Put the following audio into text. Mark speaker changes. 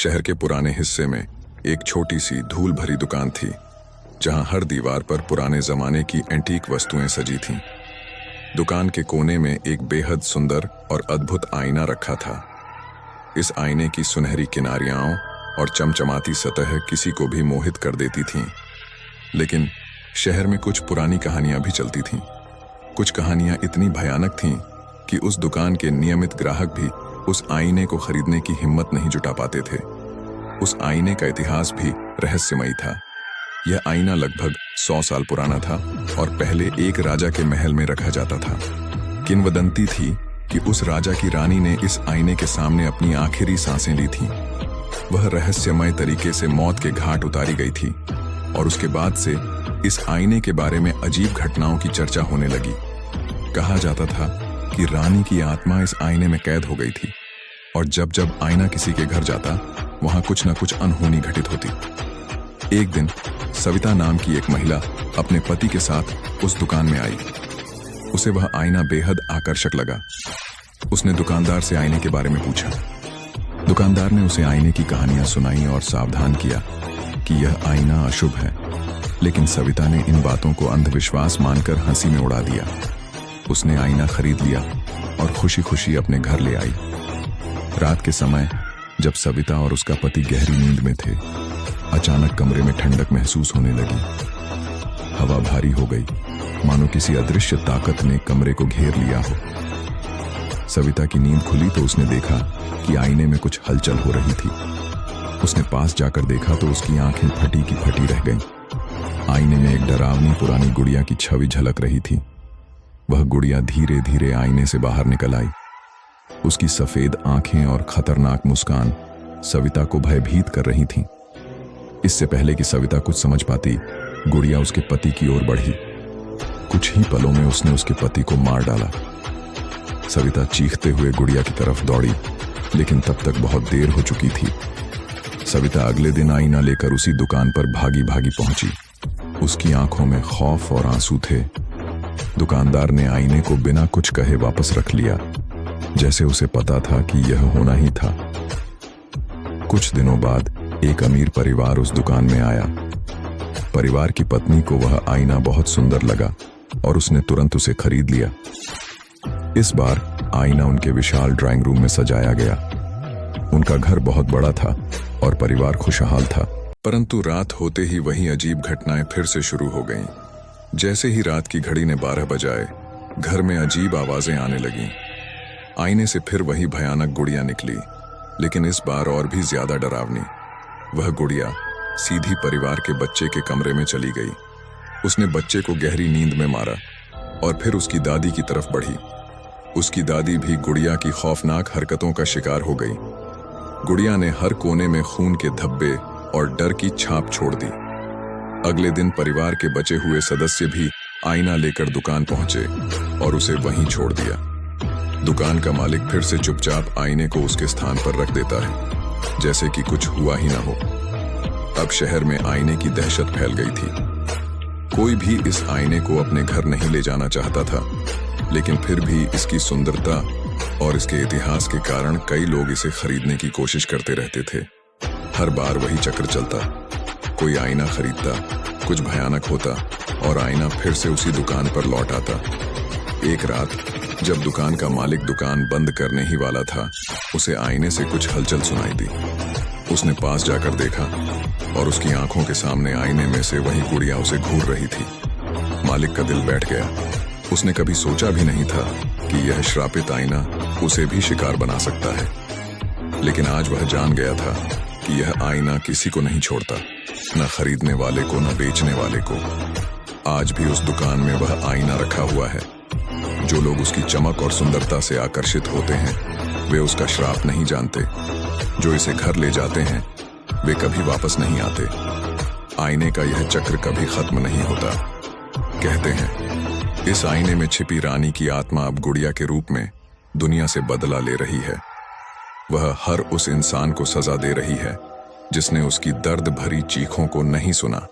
Speaker 1: शहर के पुराने हिस्से में एक छोटी सी धूल भरी दुकान थी, जहां हर दीवार पर पुराने जमाने की एंटीक वस्तुएं सजी थीं। दुकान के कोने में एक बेहद सुंदर और अद्भुत आईना रखा था। इस आईने की सुनहरी किनारियां और चमचमाती सतह किसी को भी मोहित कर देती थीं। लेकिन शहर में कुछ पुरानी कहानियां भी चलती थीं। कुछ कहानियां इतनी भयानक थीं कि उस दुकान के नियमित ग्राहक भी उस आईने को खरीदने की हिम्मत नहीं जुटा पाते थे। उस आईने का इतिहास भी रहस्यमयी था। यह आईना लगभग 100 साल पुराना था और पहले एक राजा के महल में रखा जाता था। किंवदंती थी कि उस राजा की रानी ने इस आईने के सामने अपनी आखिरी सांसें ली थीं। वह रहस्यमय तरीके से मौत के घाट उतारी गई थी और उसके बाद से इस आईने के बारे में अजीब घटनाओं की चर्चा होने लगी। कहा जाता था कि रानी की आत्मा इस आईने में कैद हो गई थी और जब जब आईना किसी के घर जाता, वहां कुछ न कुछ अनहोनी घटित होती। एक दिन सविता नाम की एक महिला अपने पति के साथ उस दुकान में आई। उसे वह आईना बेहद आकर्षक लगा। उसने दुकानदार से आईने के बारे में पूछा। दुकानदार ने उसे आईने की कहानियां सुनाई और सावधान किया कि यह आईना अशुभ है। लेकिन सविता ने इन बातों को अंधविश्वास मानकर हंसी में उड़ा दिया। उसने आईना खरीद लिया और खुशी खुशी अपने घर ले आई। रात के समय जब सविता और उसका पति गहरी नींद में थे, अचानक कमरे में ठंडक महसूस होने लगी। हवा भारी हो गई, मानो किसी अदृश्य ताकत ने कमरे को घेर लिया हो। सविता की नींद खुली तो उसने देखा कि आईने में कुछ हलचल हो रही थी। उसने पास जाकर देखा तो उसकी आंखें फटी की फटी रह गईं। आईने में एक डरावनी पुरानी गुड़िया की छवि झलक रही थी। वह गुड़िया धीरे धीरे आईने से बाहर निकल आई। उसकी सफेद आंखें और खतरनाक मुस्कान सविता को भयभीत कर रही थीं। इससे पहले कि सविता कुछ समझ पाती, गुड़िया उसके पति की ओर बढ़ी। कुछ ही पलों में उसने उसके पति को मार डाला। सविता चीखते हुए गुड़िया की तरफ दौड़ी, लेकिन तब तक बहुत देर हो चुकी थी। सविता अगले दिन आईना लेकर उसी दुकान पर भागी भागी पहुंची। उसकी आंखों में खौफ और आंसू थे। दुकानदार ने आईने को बिना कुछ कहे वापस रख लिया, जैसे उसे पता था कि यह होना ही था। कुछ दिनों बाद एक अमीर परिवार उस दुकान में आया। परिवार की पत्नी को वह आईना बहुत सुंदर लगा और उसने तुरंत उसे खरीद लिया। इस बार आईना उनके विशाल ड्राइंग रूम में सजाया गया। उनका घर बहुत बड़ा था और परिवार खुशहाल था। परंतु रात होते ही वही अजीब घटनाएं फिर से शुरू हो गईं। जैसे ही रात की घड़ी ने 12 बजाए, घर में अजीब आवाजें आने लगीं। आईने से फिर वही भयानक गुड़िया निकली, लेकिन इस बार और भी ज्यादा डरावनी। वह गुड़िया सीधी परिवार के बच्चे के कमरे में चली गई। उसने बच्चे को गहरी नींद में मारा और फिर उसकी दादी की तरफ बढ़ी। उसकी दादी भी गुड़िया की खौफनाक हरकतों का शिकार हो गई। गुड़िया ने हर कोने में खून के धब्बे और डर की छाप छोड़ दी। अगले दिन परिवार के बचे हुए सदस्य भी आईना लेकर दुकान पहुंचे और उसे वहीं छोड़ दिया। दुकान का मालिक फिर से चुपचाप आईने को उसके स्थान पर रख देता है, जैसे कि कुछ हुआ ही ना हो। अब शहर में आईने की दहशत फैल गई थी। कोई भी इस आईने को अपने घर नहीं ले जाना चाहता था, लेकिन फिर भी इसकी सुंदरता और इसके इतिहास के कारण कई लोग इसे खरीदने की कोशिश करते रहते थे। हर बार वही चक्र चलता। कोई आईना खरीदता, कुछ भयानक होता और आईना फिर से उसी दुकान पर लौट आता। एक रात जब दुकान का मालिक दुकान बंद करने ही वाला था, उसे आईने से कुछ हलचल सुनाई दी। उसने पास जाकर देखा और उसकी आंखों के सामने आईने में से वही गुड़िया उसे घूर रही थी। मालिक का दिल बैठ गया। उसने कभी सोचा भी नहीं था कि यह श्रापित आईना उसे भी शिकार बना सकता है। लेकिन आज वह जान गया था कि यह आईना किसी को नहीं छोड़ता, न खरीदने वाले को न बेचने वाले को। आज भी उस दुकान में वह आईना रखा हुआ है। जो लोग उसकी चमक और सुंदरता से आकर्षित होते हैं, वे उसका श्राप नहीं जानते। जो इसे घर ले जाते हैं, वे कभी वापस नहीं आते। आईने का यह चक्र कभी खत्म नहीं होता। कहते हैं इस आईने में छिपी रानी की आत्मा अब गुड़िया के रूप में दुनिया से बदला ले रही है। वह हर उस इंसान को सजा दे रही है जिसने उसकी दर्द भरी चीखों को नहीं सुना।